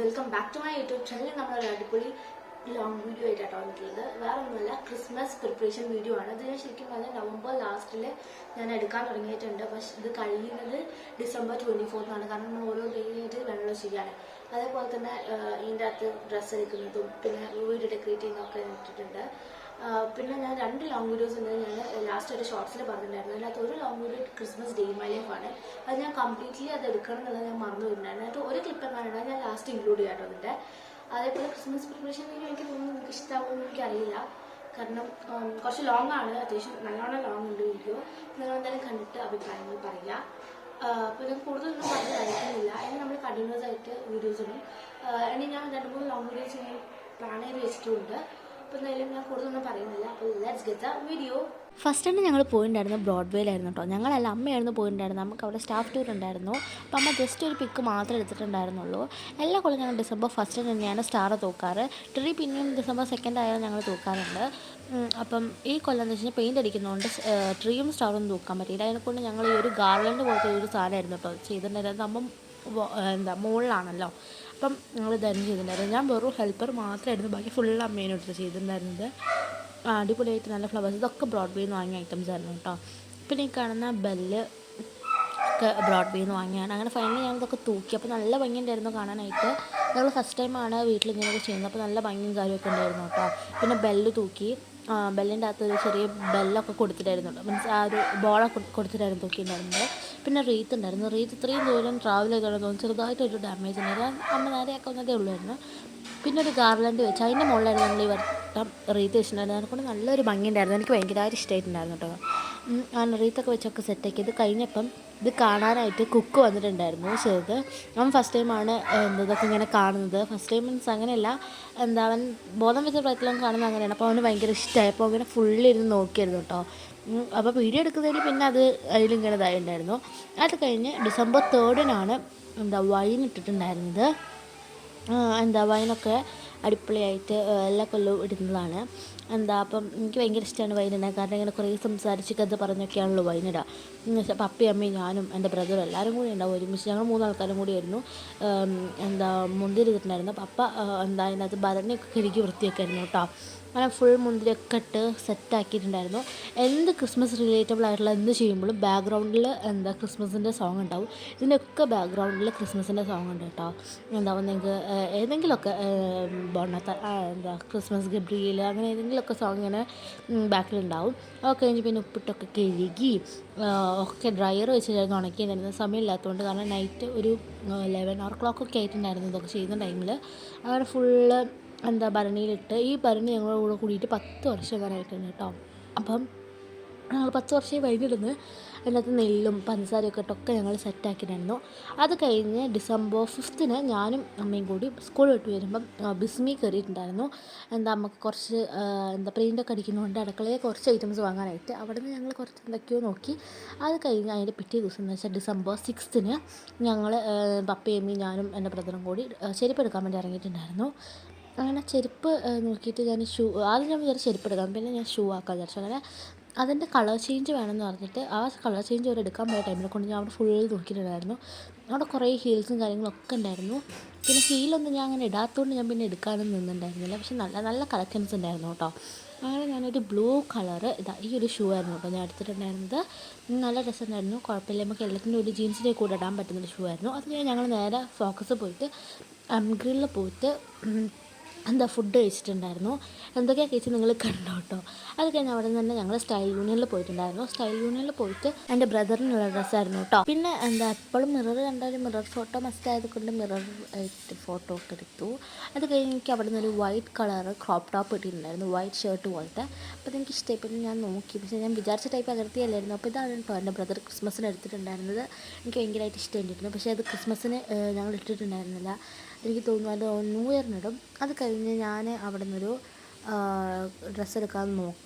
Welcome back to my YouTube channel. നമ്മളൊരു അടിപൊളി long video ആയിട്ടാണ് വന്നിട്ടുള്ളത്. വേറെ ഒന്നുമല്ല, ക്രിസ്മസ് പ്രിപ്പറേഷൻ വീഡിയോ ആണ്. ഇത് ഞാൻ ശരിക്കും പറഞ്ഞാൽ നവംബർ ലാസ്റ്റിൽ ഞാൻ എടുക്കാൻ തുടങ്ങിയിട്ടുണ്ട്. പക്ഷെ ഇത് കഴിയുന്നത് ഡിസംബർ 24 കാരണം നമ്മൾ ഓരോ ഡേ ആയിട്ട് വെള്ളം ശരിയാണ്. അതേപോലെ തന്നെ ഇതിൻ്റെ അകത്ത് ഡ്രസ്സ് എടുക്കുന്നതും പിന്നെ വീട് ഡെക്കറേറ്റ് ചെയ്യുന്നതൊക്കെ ഇട്ടിട്ടുണ്ട്. പിന്നെ ഞാൻ 2 ലോങ് വീഡിയോസ് ഉണ്ട്. ഞാൻ ലാസ്റ്റ് ഒരു ഷോർട്സിൽ പറഞ്ഞിട്ടുണ്ടായിരുന്നു. അതിനകത്ത് ഒരു long video Christmas day my ലൈഫാണ്. അത് ഞാൻ കംപ്ലീറ്റ്ലി അത് എടുക്കണം എന്നുള്ളത് ഞാൻ മറന്നു വരുന്നുണ്ടായിരുന്നു. അതിനകത്ത് ഒരു ക്ലിപ്പ് എങ്ങാനുണ്ട് ഞാൻ ലാസ്റ്റ് ഇൻക്ലൂഡ് ചെയ്യാട്ടോ അതിൻ്റെ. അതേപോലെ ക്രിസ്മസ് പ്രിപ്പറേഷൻ വീഡിയോ എനിക്ക് തോന്നുന്നു നിങ്ങൾക്ക് ഇഷ്ടമാകുമെന്ന് എനിക്കറിയില്ല. കാരണം കുറച്ച് ലോങ് ആണ്, അത്യാവശ്യം നല്ലോണം ലോങ് ഉണ്ട് വീഡിയോ. നിങ്ങൾ എന്തായാലും കണ്ടിട്ട് അഭിപ്രായങ്ങൾ പറയുക. അപ്പോൾ ഞാൻ കൂടുതലൊന്നും പറഞ്ഞ് കഴിക്കുന്നില്ല. ഇനി നമ്മൾ കണ്ടിന്യൂസ് ആയിട്ട് വീഡിയോസ് ഇടും. ഇനി ഞാൻ 2-3 ലോങ് വീഡിയോസ് ഞാൻ പ്ലാൻ ചെയ്ത് വെച്ചിട്ടുണ്ട്. അപ്പോൾ എന്തായാലും ഞാൻ കൂടുതലൊന്നും പറയുന്നില്ല. അപ്പോൾ let's get the video. First തന്നെ ഞങ്ങൾ പോയിട്ടുണ്ടായിരുന്നു ബ്രോഡ്വേയിലായിരുന്നു കേട്ടോ. ഞങ്ങളല്ല, അമ്മയായിരുന്നു പോയിട്ടുണ്ടായിരുന്നു. നമുക്ക് അവിടെ സ്റ്റാഫ് ടൂർ ഉണ്ടായിരുന്നു. അപ്പം അമ്മ ജസ്റ്റ് ഒരു പിക്ക് മാത്രമേ എടുത്തിട്ടുണ്ടായിരുന്നുള്ളൂ. എല്ലാ കൊല്ലം ഞങ്ങൾ ഡിസംബർ 1 തന്നെയാണ് സ്റ്റാർ തൂക്കാറ്. ട്രീ പിന്നെയും ഡിസംബർ 2 ആയാലും ഞങ്ങൾ തൂക്കാറുണ്ട്. അപ്പം ഈ കൊല്ലം എന്ന് വെച്ച് കഴിഞ്ഞാൽ പെയിൻ്റ് അടിക്കുന്നതുകൊണ്ട് ട്രീയും സ്റ്റാറും തൂക്കാൻ പറ്റിയില്ല. അതിനെക്കൊണ്ട് ഞങ്ങൾ ഈ ഒരു ഗാർലൻഡ് പോലത്തെ ഒരു സാധനമായിരുന്നു കേട്ടോ ചെയ്തിട്ടുണ്ടായിരുന്നത്. അമ്മ മുകളിലാണല്ലോ, അപ്പം ഞങ്ങൾ ഇതായിരുന്നു ചെയ്തിട്ടുണ്ടായിരുന്നു. ഞാൻ വെറും ഹെൽപ്പർ മാത്രമായിരുന്നു, ബാക്കി ഫുൾ അമ്മേനും എടുത്ത് ചെയ്തിട്ടുണ്ടായിരുന്നത്. അടിപൊളിയായിട്ട് നല്ല ഫ്ലവേഴ്സ്, ഇതൊക്കെ ബ്രോഡ്വേയിൽ നിന്ന് വാങ്ങിയ ഐറ്റംസ് ആയിരുന്നു കേട്ടോ. പിന്നെ ഈ കാണുന്ന ബെല്ല് ഒക്കെ ബ്രോഡ്വേയിൽ നിന്ന് വാങ്ങിയാണ്. അങ്ങനെ ഫൈനലി ഞാനിതൊക്കെ തൂക്കി. അപ്പോൾ നല്ല ഭംഗിയുണ്ടായിരുന്നു കാണാനായിട്ട്. ഞങ്ങൾ ഫസ്റ്റ് ടൈമാണ് വീട്ടിലിങ്ങനെയൊക്കെ ചെയ്യുന്നത്. അപ്പോൾ നല്ല ഭംഗിയും കാര്യമൊക്കെ ഉണ്ടായിരുന്നു കേട്ടോ. പിന്നെ ബെല്ല് തൂക്കി. ബെല്ലിൻ്റെ അകത്ത് ഒരു ചെറിയ ബെല്ലൊക്കെ കൊടുത്തിട്ടായിരുന്നു, മീൻസ് ആ ഒരു ബോളൊക്കെ കൊടുത്തിട്ടായിരുന്നു തൂക്കിയിട്ടുണ്ടായിരുന്നത്. പിന്നെ റീത്ത് ഉണ്ടായിരുന്നു. റീത്ത് ഇത്രയും ദൂരം ട്രാവൽ ചെയ്തോളം തോന്നി ചെറുതായിട്ടൊരു ഡാമേജ് ഉണ്ടായിരുന്നു. അമ്മ നേരെയാക്കുന്നതേ ഉള്ളായിരുന്നു. പിന്നെ ഒരു ഗാർലൻഡ് വെച്ച് അതിൻ്റെ മുകളിലായിരുന്നു നമ്മൾ ഈ വട്ടം റീത്ത് വെച്ചിട്ടുണ്ടായിരുന്നു. അതിനെക്കൊണ്ട് നല്ലൊരു ഭംഗിയുണ്ടായിരുന്നു. എനിക്ക് ഭയങ്കരമായിട്ട് ഇഷ്ടമായിട്ടുണ്ടായിരുന്നു കേട്ടോ. ആ റീത്തൊക്കെ വെച്ചൊക്കെ സെറ്റാക്കി. ഇത് കഴിഞ്ഞപ്പം ഇത് കാണാനായിട്ട് കുക്ക് വന്നിട്ടുണ്ടായിരുന്നു ചെറുത്. അവൻ ഫസ്റ്റ് ടൈമാണ് ഇതൊക്കെ ഇങ്ങനെ കാണുന്നത്. ഫസ്റ്റ് ടൈം മീൻസ് അങ്ങനെയല്ല, അവൻ ബോധം വെച്ച പ്രായത്തിലും കാണുന്നത് അങ്ങനെയാണ്. അപ്പോൾ അവന് ഭയങ്കര ഇഷ്ടമായി. അപ്പോൾ അങ്ങനെ ഫുള്ളിരുന്ന് നോക്കിയായിരുന്നു കേട്ടോ. അപ്പോൾ വീഡിയോ എടുക്കുന്നതിന് പിന്നെ അത് അതിലിങ്ങനെ ഇതായിട്ടുണ്ടായിരുന്നു. അത് കഴിഞ്ഞ് ഡിസംബർ 3 വൈൻ ഇട്ടിട്ടുണ്ടായിരുന്നത്. വൈനൊക്കെ അടിപൊളിയായിട്ട് എല്ലാ കൊല്ലവും ഇടുന്നതാണ്. അപ്പം എനിക്ക് ഭയങ്കര ഇഷ്ടമാണ് വൈനിടാൻ. കാരണം ഇങ്ങനെ കുറേ സംസാരിച്ച് കഥ പറഞ്ഞൊക്കെയാണല്ലോ വൈനിടുക. പപ്പയും അമ്മയും ഞാനും എൻ്റെ ബ്രദറും എല്ലാവരും കൂടി ഉണ്ടാവും ഒരുമിച്ച്. ഞങ്ങൾ 3 ആൾക്കാരും കൂടിയായിരുന്നു മുന്തിരി ഇട്ടിട്ടുണ്ടായിരുന്നു. പപ്പ അതിനകത്ത് ഭരണിയൊക്കെ കഴുകി വൃത്തിയൊക്കെ ആയിരുന്നു കേട്ടോ. അങ്ങനെ ഫുൾ മുന്തിരിയൊക്കെ ഇട്ട് സെറ്റാക്കിയിട്ടുണ്ടായിരുന്നു. എന്ത് ക്രിസ്മസ് റിലേറ്റബിൾ ആയിട്ടുള്ള എന്ത് ചെയ്യുമ്പോഴും ബാക്ക്ഗ്രൗണ്ടിൽ ക്രിസ്മസിൻ്റെ സോങ് ഉണ്ടാവും. ഇതിൻ്റെയൊക്കെ ബാക്ക്ഗ്രൗണ്ടിൽ ക്രിസ്മസിൻ്റെ സോങ് ഉണ്ട് കേട്ടോ. നിങ്ങൾക്ക് ഏതെങ്കിലുമൊക്കെ ക്രിസ്മസ് ഗബ്രിയിൽ അങ്ങനെ ഏതെങ്കിലുമൊക്കെ സോങ് ഇങ്ങനെ ബാക്കിലുണ്ടാവും. അതൊക്കെ കഴിഞ്ഞ് പിന്നെ ഉപ്പിട്ടൊക്കെ കഴുകി ഒക്കെ ഡ്രയർ വെച്ചിട്ടായിരുന്നു ഉണക്കിയിട്ടുണ്ടായിരുന്നത്. സമയമില്ലാത്തതുകൊണ്ട്, കാരണം നൈറ്റ് ഒരു 11 o'clock ആയിട്ടുണ്ടായിരുന്നു ഇതൊക്കെ ചെയ്യുന്ന ടൈമിൽ. അങ്ങനെ ഫുള്ള് ഭരണിയിലിട്ട്. ഈ ഭരണി ഞങ്ങളുടെ കൂടെ കൂടിയിട്ട് 10 വർഷമായിട്ടുണ്ട് കേട്ടോ. അപ്പം ഞങ്ങൾ 10 വർഷമായി വൈകിടുന്ന്. അതിനകത്ത് നെല്ലും പഞ്ചസാരയൊക്കെ ഇട്ടൊക്കെ ഞങ്ങൾ സെറ്റാക്കിയിട്ടുണ്ടായിരുന്നു. അത് കഴിഞ്ഞ് ഡിസംബർ 5 ഞാനും അമ്മയും കൂടി സ്കൂൾ വിട്ട് വരുമ്പം ബിസ്മി കയറിയിട്ടുണ്ടായിരുന്നു. നമുക്ക് കുറച്ച് പെയിൻ്റൊക്കെ അടിക്കുന്നതുകൊണ്ട് അടുക്കളയിൽ കുറച്ച് ഐറ്റംസ് വാങ്ങാനായിട്ട്. അവിടെ നിന്ന് ഞങ്ങൾ കുറച്ച് എന്തൊക്കെയോ നോക്കി. അത് കഴിഞ്ഞ് അതിൻ്റെ പിറ്റേ ദിവസം എന്ന് വെച്ചാൽ ഡിസംബർ 6 ഞങ്ങൾ പപ്പയും അമ്മയും ഞാനും എൻ്റെ ബ്രദറും കൂടി ചെരുപ്പ് എടുക്കാൻ വേണ്ടി ഇറങ്ങിയിട്ടുണ്ടായിരുന്നു. അങ്ങനെ ചെരുപ്പ് നോക്കിയിട്ട് ഞാൻ ആദ്യം ഞാൻ വിചാരിച്ച് ചെരുപ്പ് എടുക്കാം, പിന്നെ ഞാൻ ഷൂ ആക്കാൻ വിചാരിച്ചു. അങ്ങനെ അതിൻ്റെ കളർ ചേഞ്ച് വേണമെന്ന് പറഞ്ഞിട്ട് ആ കളർ ചേഞ്ച് അവർ എടുക്കാൻ പോയ ടൈമിനെ കൊണ്ട് ഞാൻ അവിടെ ഫുൾ നോക്കിയിട്ടുണ്ടായിരുന്നു. അവിടെ കുറേ ഹീൽസും കാര്യങ്ങളൊക്കെ ഉണ്ടായിരുന്നു. പിന്നെ ഹീലൊന്നും ഞാൻ അങ്ങനെ ഇടാത്തതുകൊണ്ട് ഞാൻ പിന്നെ എടുക്കാനൊന്നും നിന്നുണ്ടായിരുന്നില്ല. പക്ഷെ നല്ല നല്ല കളക്ഷൻസ് ഉണ്ടായിരുന്നു കേട്ടോ. അങ്ങനെ ഞാനൊരു ബ്ലൂ കളറ് ഈ ഒരു ഷൂ ആയിരുന്നു കേട്ടോ ഞാൻ എടുത്തിട്ടുണ്ടായിരുന്നത്. നല്ല രസമുണ്ടായിരുന്നു. കുഴപ്പമില്ല, നമുക്ക് എല്ലാത്തിൻ്റെ ഒരു ജീൻസിൻ്റെ കൂടെ ഇടാൻ പറ്റുന്നൊരു ഷൂ ആയിരുന്നു. അത് ഞങ്ങൾ നേരെ ഫോക്കസ് പോയിട്ട് ഗ്രില്ലിൽ പോയിട്ട് ഫുഡ് കഴിച്ചിട്ടുണ്ടായിരുന്നു. എന്തൊക്കെയാണ് കഴിച്ച് നിങ്ങൾ കണ്ടോ കേട്ടോ. അത് കഴിഞ്ഞ് അവിടെ നിന്ന് തന്നെ ഞങ്ങൾ സ്റ്റൈൽ യൂണിയനിൽ പോയിട്ടുണ്ടായിരുന്നു. സ്റ്റൈൽ യൂണിയനിൽ പോയിട്ട് എൻ്റെ ബ്രദറിനുള്ള ഡ്രസ്സായിരുന്നു കേട്ടോ. പിന്നെ എപ്പോഴും മിറർ കണ്ടാലും മിറർ ഫോട്ടോ മസ്റ്റ് ആയതുകൊണ്ട് മിറർ ആയിട്ട് ഫോട്ടോ ഒക്കെ എടുത്തു. അത് കഴിഞ്ഞ് എനിക്ക് അവിടെ നിന്ന് ഒരു വൈറ്റ് കളർ ക്രോപ്പ് ടോപ്പ് ഇട്ടിട്ടുണ്ടായിരുന്നു, വൈറ്റ് ഷർട്ട് പോലത്തെ. അപ്പോൾ എനിക്ക് ഇഷ്ടപ്പെട്ടു. ഞാൻ നോക്കി, പക്ഷേ ഞാൻ വിചാരിച്ച ടൈപ്പ് അകർത്തിയല്ലായിരുന്നു. അപ്പോൾ ഇതാണ് കേട്ടോ എൻ്റെ ബ്രദർ ക്രിസ്മസിന് എടുത്തിട്ടുണ്ടായിരുന്നത്. എനിക്ക് ഭയങ്കരമായിട്ട് ഇഷ്ടമായിട്ടിരുന്നു. പക്ഷേ അത് ക്രിസ്മസിന് ഞങ്ങൾ ഇട്ടിട്ടുണ്ടായിരുന്നില്ല. എനിക്ക് തോന്നുന്നു അത് ന്യൂ ഇയറിനിടും. അത് കഴിഞ്ഞ് ഞാൻ അവിടെ നിന്നൊരു ഡ്രസ്സ് എടുക്കാൻ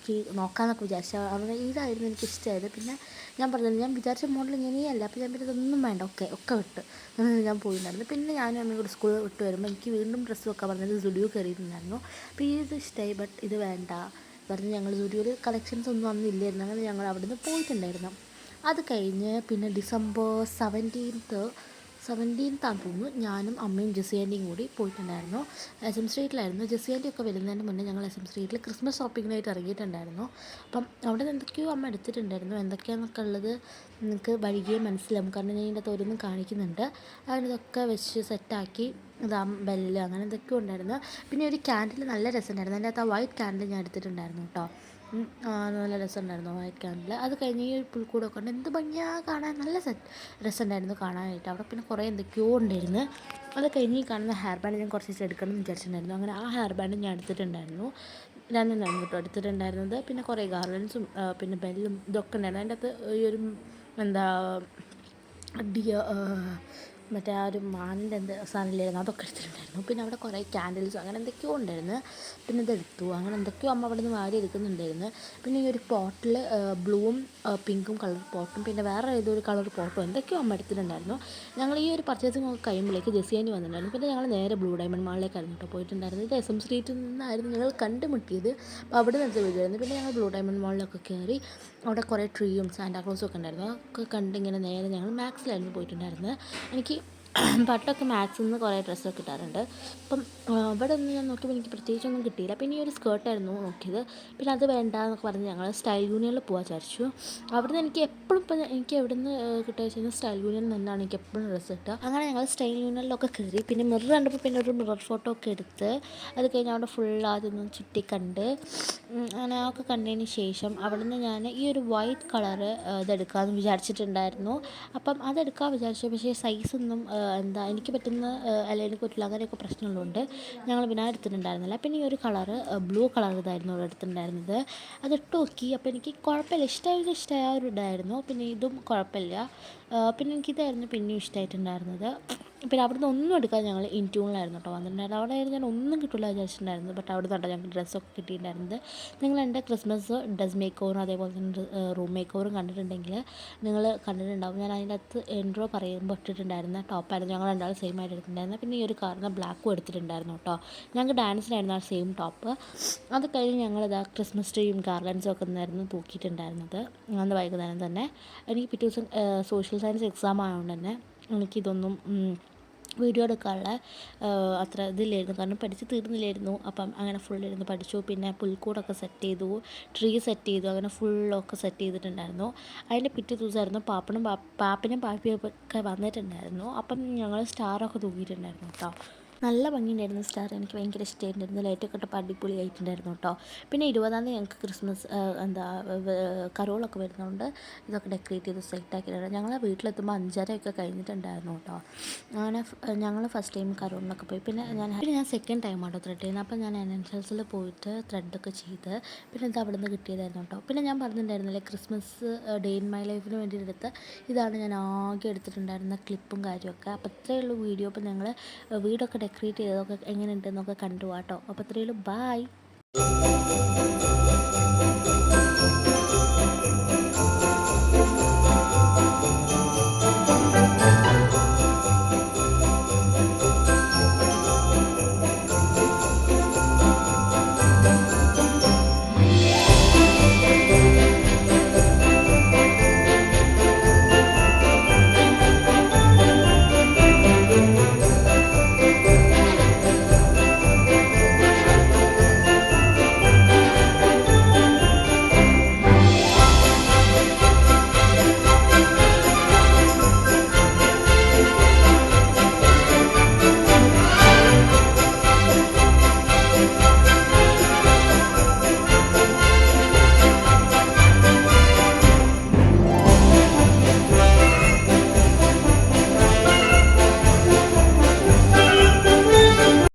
നോക്കാമെന്നൊക്കെ വിചാരിച്ചു. അവിടെ ഇതായിരുന്നു എനിക്ക് ഇഷ്ടമായത്. പിന്നെ ഞാൻ പറഞ്ഞില്ല, ഞാൻ വിചാരിച്ച മോഡൽ ഇങ്ങനെയല്ല. അപ്പോൾ ഞാൻ പിന്നെ ഇതൊന്നും വേണ്ട, ഒക്കെ വിട്ട് ഞാൻ പോയിട്ടുണ്ടായിരുന്നു. പിന്നെ ഞാനും അമ്മയും കൂടി സ്കൂൾ വിട്ട് വരുമ്പോൾ എനിക്ക് വീണ്ടും ഡ്രസ്സ് വെക്കാൻ പറഞ്ഞത് സുഡിയോ കയറിയിട്ടുണ്ടായിരുന്നു. അപ്പോൾ ഇത് ഇഷ്ടമായി, ബട്ട് ഇത് വേണ്ട പറഞ്ഞ് ഞങ്ങൾ സുഡിയോയിൽ കളക്ഷൻസ് ഒന്നും അന്നില്ലായിരുന്നു. അങ്ങനെ ഞങ്ങൾ അവിടെ നിന്ന് പോയിട്ടുണ്ടായിരുന്നു. അത് കഴിഞ്ഞ് പിന്നെ ഡിസംബർ 17 17th തോന്നുന്നു ഞാനും അമ്മയും ജെസ്സിയാൻ്റെയും കൂടി പോയിട്ടുണ്ടായിരുന്നു. SM സ്ട്രീറ്റിലായിരുന്നു. ജെസ്സിയാൻ്റെ ഒക്കെ വരുന്നതിന് മുന്നേ ഞങ്ങൾ SM സ്ട്രീറ്റിൽ ക്രിസ്മസ് ഷോപ്പിങ്ങിനായിട്ട് ഇറങ്ങിയിട്ടുണ്ടായിരുന്നു. അപ്പം അവിടെ നിന്ന് എന്തൊക്കെയോ അമ്മ എടുത്തിട്ടുണ്ടായിരുന്നു. എന്തൊക്കെയാണെന്നൊക്കെ ഉള്ളത് നിങ്ങൾക്ക് വഴിയേ മനസ്സിലാവും, കാരണം ഞാൻ ഇതിൻ്റെ അകത്ത് ഓരോന്നും കാണിക്കുന്നുണ്ട്. അതിനതൊക്കെ വെച്ച് സെറ്റാക്കി ഇതാ ബെല്ല് അങ്ങനെ എന്തൊക്കെയോ ഉണ്ടായിരുന്നു. പിന്നെ ഒരു ക്യാൻഡിൽ നല്ല രസമുണ്ടായിരുന്നു. അതിൻ്റെ അകത്ത് ആ വൈറ്റ് ക്യാൻഡിൽ ഞാൻ എടുത്തിട്ടുണ്ടായിരുന്നു കേട്ടോ. നല്ല രസമുണ്ടായിരുന്നു വൈറ്റ് ക്യാൻഡിൽ. അത് കഴിഞ്ഞ് ഈ ഒരു പുൽക്കൂടൊക്കെ ഉണ്ട്, എന്ത് ഭംഗിയാണ് കാണാൻ, നല്ല രസമുണ്ടായിരുന്നു കാണാനായിട്ട്. അവിടെ പിന്നെ കുറേ എന്തൊക്കെയോ ഉണ്ടായിരുന്നു. അത് കഴിഞ്ഞ് ഈ കാണുന്ന ഹെയർ ബാൻഡ് ഞാൻ കുറച്ച് ദിവസം എടുക്കണം എന്ന് വിചാരിച്ചിട്ടുണ്ടായിരുന്നു. അങ്ങനെ ആ ഹെയർ ബാൻഡ് ഞാൻ എടുത്തിട്ടുണ്ടായിരുന്നു. രണ്ടെണ്ണം കേട്ടോ എടുത്തിട്ടുണ്ടായിരുന്നത്. പിന്നെ കുറേ ഗാർലൻസും പിന്നെ ബെല്ലും ഇതൊക്കെ ഉണ്ടായിരുന്നു. അതിൻ്റെ അകത്ത് ഈ ഒരു എന്താ മറ്റേ ആ ഒരു മാനിൻ്റെ എന്ത് സാധനമില്ലായിരുന്നു, അതൊക്കെ എടുത്തിട്ടുണ്ടായിരുന്നു. പിന്നെ അവിടെ കുറേ ക്യാൻഡിൽസും അങ്ങനെ എന്തൊക്കെയോ ഉണ്ടായിരുന്നു. പിന്നെ ഇതെടുത്തു, അങ്ങനെ എന്തൊക്കെയോ അമ്മ അവിടെ നിന്ന് വാരി എടുക്കുന്നുണ്ടായിരുന്നു. പിന്നെ ഈ ഒരു പോട്ടിൽ ബ്ലൂവും പിങ്കും കളർ പോട്ടും പിന്നെ വേറെ ഏതൊരു കളർ പോട്ടും എന്തൊക്കെയോ അമ്മ എടുത്തിട്ടുണ്ടായിരുന്നു. ഞങ്ങൾ ഈ ഒരു പർച്ചേസിംഗ് ഒക്കെ കഴിയുമ്പോഴേക്ക് ജെസ്സിയാനി വന്നിട്ടുണ്ടായിരുന്നു. പിന്നെ ഞങ്ങൾ നേരെ ബ്ലൂ ഡയമണ്ട് മാളിലേക്കായിരുന്നു കേട്ടോ പോയിട്ടുണ്ടായിരുന്നത്. ഇത് SM സ്ട്രീറ്റിൽ നിന്നായിരുന്നു ഞങ്ങൾ കണ്ടുമുട്ടിയത്. അപ്പോൾ അവിടെ നിന്ന് വീടായിരുന്നു. പിന്നെ ഞങ്ങൾ ബ്ലൂ ഡയമണ്ട് മാളിലൊക്കെ കയറി അവിടെ കുറേ ട്രീയും സാന്റാക്ലോസും ഒക്കെ ഉണ്ടായിരുന്നു. അതൊക്കെ കണ്ടിങ്ങനെ നേരെ ഞങ്ങൾ മാക്സിലായിരുന്നു പോയിട്ടുണ്ടായിരുന്നത്. എനിക്ക് പട്ടൊക്കെ മാക്സിൽ നിന്ന് കുറേ ഡ്രസ്സൊക്കെ കിട്ടാറുണ്ട്. അപ്പം ഇവിടെ ഒന്ന് ഞാൻ നോക്കിയപ്പോൾ എനിക്ക് പ്രത്യേകിച്ചൊന്നും കിട്ടിയില്ല. പിന്നെ ഈ ഒരു സ്കേർട്ടായിരുന്നു നോക്കിയത്. പിന്നെ അത് വേണ്ട എന്നൊക്കെ പറഞ്ഞ് ഞങ്ങൾ സ്റ്റൈൽ യൂണിയനിൽ പോകാൻ വിചാരിച്ചു. അവിടുന്ന് എനിക്ക് എപ്പോഴും ഇപ്പം എനിക്ക് എവിടെ നിന്ന് കിട്ടുക വെച്ചാൽ സ്റ്റൈൽ യൂണിയനിൽ നിന്നാണ് എനിക്ക് എപ്പോഴും ഡ്രസ്സ് കിട്ടുക. അങ്ങനെ ഞങ്ങൾ സ്റ്റൈൽ യൂണിയനിലൊക്കെ കയറി. പിന്നെ മിറർ കണ്ടപ്പോൾ പിന്നെ ഒരു മിറർ ഫോട്ടോ ഒക്കെ എടുത്ത് അത് കഴിഞ്ഞ് അവിടെ ഫുൾ ആദ്യം ചുറ്റി കണ്ട് അങ്ങനെ ഒക്കെ കണ്ടതിന് ശേഷം അവിടുന്ന് ഞാൻ ഈ ഒരു വൈറ്റ് കളറ് ഇതെടുക്കാമെന്ന് വിചാരിച്ചിട്ടുണ്ടായിരുന്നു. അപ്പം അതെടുക്കാൻ വിചാരിച്ചു. പക്ഷേ സൈസൊന്നും എന്താ എനിക്ക് പറ്റുന്ന അല്ലെങ്കിൽ പറ്റില്ല, അങ്ങനെയൊക്കെ പ്രശ്നമുള്ളതുകൊണ്ട് ഞങ്ങൾ പിന്നെ എടുത്തിട്ടുണ്ടായിരുന്നില്ല. പിന്നെ ഈ ഒരു കളറ് ബ്ലൂ കളർ ഇതായിരുന്നു അവിടെ എടുത്തിട്ടുണ്ടായിരുന്നത്. അതിട്ട് നോക്കി. അപ്പോൾ എനിക്ക് കുഴപ്പമില്ല, ഇഷ്ടമായ ഒരു ഇതായിരുന്നു. പിന്നെ ഇതും കുഴപ്പമില്ല. പിന്നെ എനിക്കിതായിരുന്നു പിന്നെയും ഇഷ്ടമായിട്ടുണ്ടായിരുന്നത്. പിന്നെ അവിടുന്ന് ഒന്നും എടുക്കാതെ ഞങ്ങൾ ഇൻറ്റ്യൂണിലായിരുന്നു കേട്ടോ വന്നിട്ടുണ്ടായിരുന്നത്. അവിടെ ആയിരുന്നു ഞാൻ ഒന്നും കിട്ടില്ല വിചാരിച്ചിട്ടുണ്ടായിരുന്നു. ബട്ട് അവിടെ നിന്നാണ് ഞങ്ങൾക്ക് ഡ്രസ്സൊക്കെ കിട്ടിയിട്ടുണ്ടായിരുന്നത്. നിങ്ങൾ എൻ്റെ ക്രിസ്മസ് ഡ്രസ് മേക്ക് ഓവറും അതേപോലെ തന്നെ റൂം മേക്ക് ഓവറും കണ്ടിട്ടുണ്ടെങ്കിൽ നിങ്ങൾ കണ്ടിട്ടുണ്ടാവും. ഞാൻ അതിൻ്റെ അകത്ത് ഇൻട്രോ പറയുമ്പോൾ ഇട്ടിട്ടുണ്ടായിരുന്ന ടോപ്പായിരുന്നു ഞങ്ങൾ രണ്ടാളും സെയിം ആയിട്ട് എടുത്തിട്ടുണ്ടായിരുന്നത്. പിന്നെ ഈ ഒരു കാറിന് ബ്ലാക്കും എടുത്തിട്ടുണ്ടായിരുന്നു കേട്ടോ. ഞങ്ങൾക്ക് ഡാൻസിനായിരുന്നു ആ സെയിം ടോപ്പ്. അത് കഴിഞ്ഞ് ഞങ്ങളിതാ ക്രിസ്മസ് ട്രീയും ഗാർലൻസും ഒക്കെ ആയിരുന്നു തൂക്കിയിട്ടുണ്ടായിരുന്നത് അന്ന് വൈകുന്നേരം തന്നെ. എനിക്ക് പിറ്റേ ദിവസം സോഷ്യൽ സയൻസ് എക്സാം ആയതുകൊണ്ട് തന്നെ എനിക്കിതൊന്നും വീഡിയോ എടുക്കാനുള്ള അത്ര ഇതില്ലായിരുന്നു, കാരണം പഠിച്ച് തീർന്നില്ലായിരുന്നു. അപ്പം അങ്ങനെ ഫുള്ളിരുന്ന് പഠിച്ചു. പിന്നെ പുൽക്കൂടൊക്കെ സെറ്റ് ചെയ്തു, ട്രീ സെറ്റ് ചെയ്തു, അങ്ങനെ ഫുള്ളൊക്കെ സെറ്റ് ചെയ്തിട്ടുണ്ടായിരുന്നു. അതിൻ്റെ പിറ്റേ ദിവസമായിരുന്നു പാപ്പനും പാപ്പിയും ഒക്കെ വന്നിട്ടുണ്ടായിരുന്നു. അപ്പം ഞങ്ങൾ സ്റ്റാറൊക്കെ തൂക്കിയിട്ടുണ്ടായിരുന്നു കേട്ടോ. നല്ല ഭംഗിയുണ്ടായിരുന്നു സ്റ്റാർ, എനിക്ക് ഭയങ്കര ഇഷ്ടമായിട്ടുണ്ടായിരുന്നു. ലൈറ്റൊക്കെ ഇട്ടപ്പോൾ അടിപൊളിയായിട്ടുണ്ടായിരുന്നു കേട്ടോ. പിന്നെ 20-ാം തീയതി ഞങ്ങൾക്ക് ക്രിസ്മസ് കരോളൊക്കെ വരുന്നതുകൊണ്ട് ഇതൊക്കെ ഡെക്കറേറ്റ് ചെയ്ത് സെറ്റാക്കിയിട്ടുണ്ട്. ഞങ്ങളെ വീട്ടിലെത്തുമ്പോൾ 5:30 കഴിഞ്ഞിട്ടുണ്ടായിരുന്നു കേട്ടോ. അങ്ങനെ ഞങ്ങൾ ഫസ്റ്റ് ടൈം കരോളിനൊക്കെ പോയി. പിന്നെ ഞാൻ സെക്കൻഡ് ടൈമാട്ടോ ത്രെഡ് ചെയ്യുന്നത്. അപ്പോൾ ഞാൻ എൻഎൻഎൽസിൽ പോയിട്ട് ത്രെഡൊക്കെ ചെയ്ത് പിന്നെ ഇത് അവിടെ നിന്ന് കിട്ടിയതായിരുന്നു കേട്ടോ. പിന്നെ ഞാൻ പറഞ്ഞിട്ടുണ്ടായിരുന്നില്ലേ ക്രിസ്മസ് ഡേ ഇൻ മൈ ലൈഫിന് വേണ്ടി എടുത്ത് ഇതാണ് ഞാൻ ആകെ എടുത്തിട്ടുണ്ടായിരുന്ന ക്ലിപ്പും കാര്യമൊക്കെ. അപ്പോൾ ഇത്രയേ ഉള്ളൂ വീഡിയോ. അപ്പോൾ ഞങ്ങൾ വീടൊക്കെ ഡെക്കറേറ്റ് ചെയ്തതൊക്കെ എങ്ങനെയുണ്ടെന്നൊക്കെ കണ്ടു കേട്ടോ. അപ്പോൾ അത്രയേ ഉള്ളൂ. ബായ്.